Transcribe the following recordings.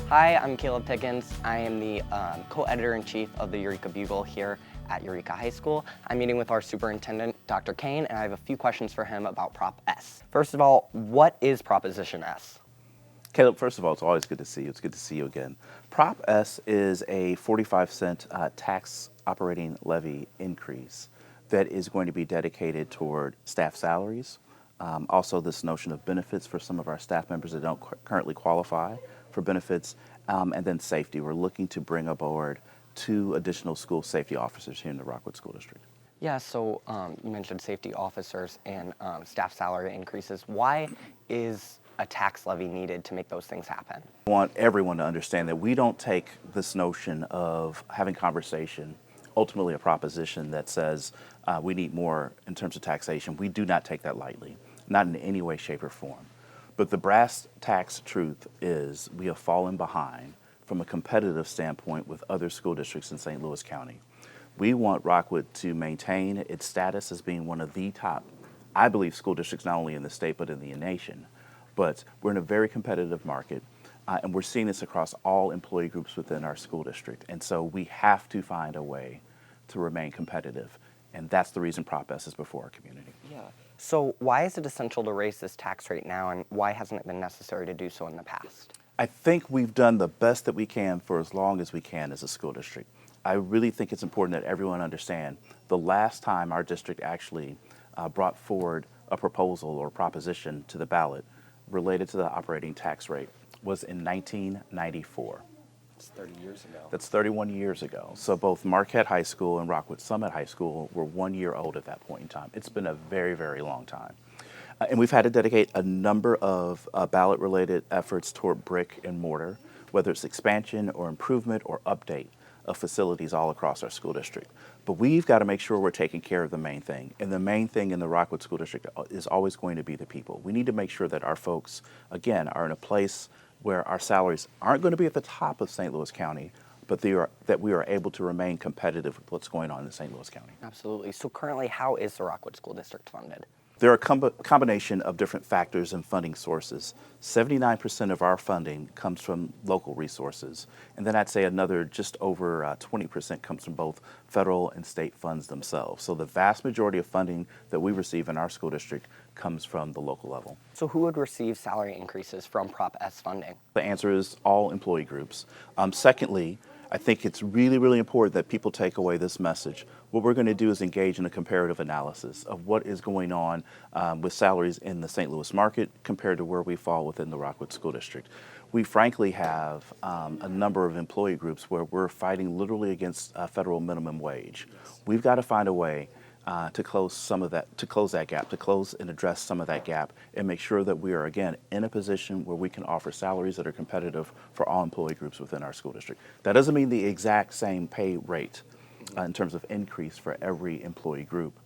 Hi, I'm Caleb Pickens. I am the co-editor-in-chief of the Eureka Bugle here at Eureka High School. I'm meeting with our superintendent, Dr. Cain, and I have a few questions for him about Prop S. First of all, what is Proposition S? Caleb, first of all, it's always good to see you. It's good to see you again. Prop S is a 45-cent tax operating levy increase that is going to be dedicated toward staff salaries. Also, this notion of benefits for some of our staff members that don't currently qualify for benefits, and then safety. We're looking to bring aboard 2 additional school safety officers here in the Rockwood School District. Yeah, so you mentioned safety officers and staff salary increases. Why is a tax levy needed to make those things happen? I want everyone to understand that we don't take this notion of having conversation, ultimately a proposition that says we need more in terms of taxation. We do not take that lightly, not in any way, shape, or form. But the brass tacks truth is we have fallen behind from a competitive standpoint with other school districts in St. Louis County. We want Rockwood to maintain its status as being one of the top, I believe, school districts not only in the state but in the nation. But we're in a very competitive market, and we're seeing this across all employee groups within our school district. And so we have to find a way to remain competitive. And that's the reason Prop S is before our community. Yeah. So why is it essential to raise this tax rate now, and why hasn't it been necessary to do so in the past? I think we've done the best that we can for as long as we can as a school district. I really think it's important that everyone understand the last time our district actually brought forward a proposal or proposition to the ballot related to the operating tax rate was in 1994. It's 30 years ago. That's 31 years ago. So both Marquette High School and Rockwood Summit High School were 1 year old at that point in time. It's been a very, very long time. And we've had to dedicate a number of ballot-related efforts toward brick and mortar, whether it's expansion or improvement or update of facilities all across our school district. But we've got to make sure we're taking care of the main thing. And the main thing in the Rockwood School District is always going to be the people. We need to make sure that our folks, again, are in a place where our salaries aren't going to be at the top of St. Louis County, but that we are able to remain competitive with what's going on in St. Louis County. Absolutely. So currently, how is the Rockwood School District funded? There are a combination of different factors and funding sources. 79% of our funding comes from local resources, and then I'd say another just over 20% comes from both federal and state funds themselves. So the vast majority of funding that we receive in our school district comes from the local level. So who would receive salary increases from Prop S funding? The answer is all employee groups. Secondly, I think it's really, really important that people take away this message. What we're going to do is engage in a comparative analysis of what is going on with salaries in the St. Louis market compared to where we fall within the Rockwood School District. We frankly have a number of employee groups where we're fighting literally against federal minimum wage. We've got to find a way to close that gap, to close and address some of that gap, and make sure that we are, again, in a position where we can offer salaries that are competitive for all employee groups within our school district. That doesn't mean the exact same pay rate in terms of increase for every employee group,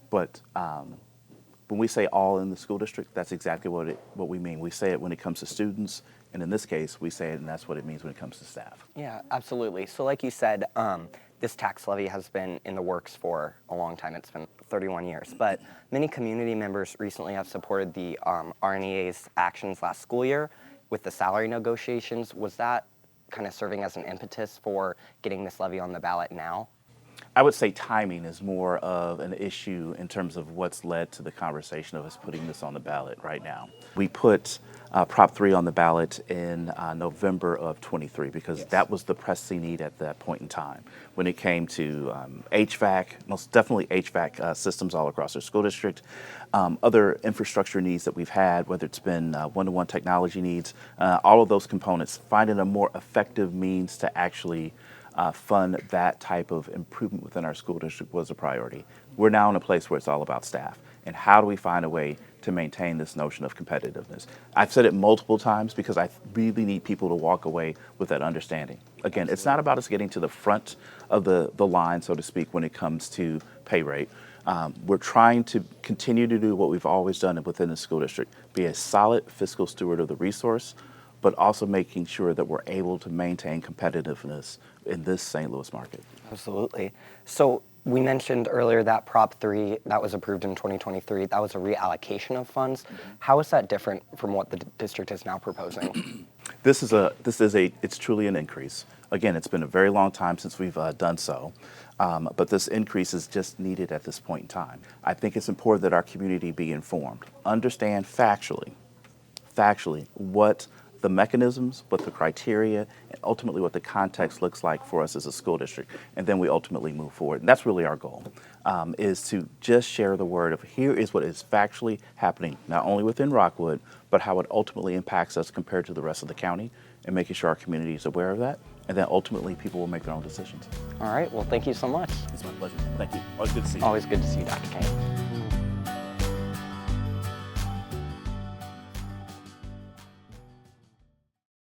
but when we say all in the school district, that's exactly what we mean. We say it when it comes to students, and in this case, we say it, and that's what it means when it comes to staff. Yeah, absolutely. So like you said, this tax levy has been in the works for a long time. It's been 31 years. But many community members recently have supported the RNEA's actions last school year with the salary negotiations. Was that kind of serving as an impetus for getting this levy on the ballot now? I would say timing is more of an issue in terms of what's led to the conversation of us putting this on the ballot right now. We put Prop 3 on the ballot in November of 23 because that was the pressing need at that point in time when it came to HVAC, most definitely HVAC systems all across our school district, other infrastructure needs that we've had, whether it's been one-to-one technology needs, all of those components, finding a more effective means to actually fund that type of improvement within our school district was a priority. We're now in a place where it's all about staff. And how do we find a way to maintain this notion of competitiveness? I've said it multiple times because I really need people to walk away with that understanding. Again, it's not about us getting to the front of the line, so to speak, when it comes to pay rate. We're trying to continue to do what we've always done within the school district, be a solid fiscal steward of the resource, but also making sure that we're able to maintain competitiveness in this St. Louis market. Absolutely. So we mentioned earlier that Prop 3 that was approved in 2023, that was a reallocation of funds. How is that different from what the district is now proposing? It's truly an increase. Again, it's been a very long time since we've done so, but this increase is just needed at this point in time. I think it's important that our community be informed, understand factually what the mechanisms, what the criteria, and ultimately what the context looks like for us as a school district, and then we ultimately move forward. And that's really our goal, is to just share the word of here is what is factually happening, not only within Rockwood, but how it ultimately impacts us compared to the rest of the county, and making sure our community is aware of that, and then ultimately people will make their own decisions. All right, well, thank you so much. It's my pleasure. Thank you. Always good to see you. Always good to see you, Dr. Cain.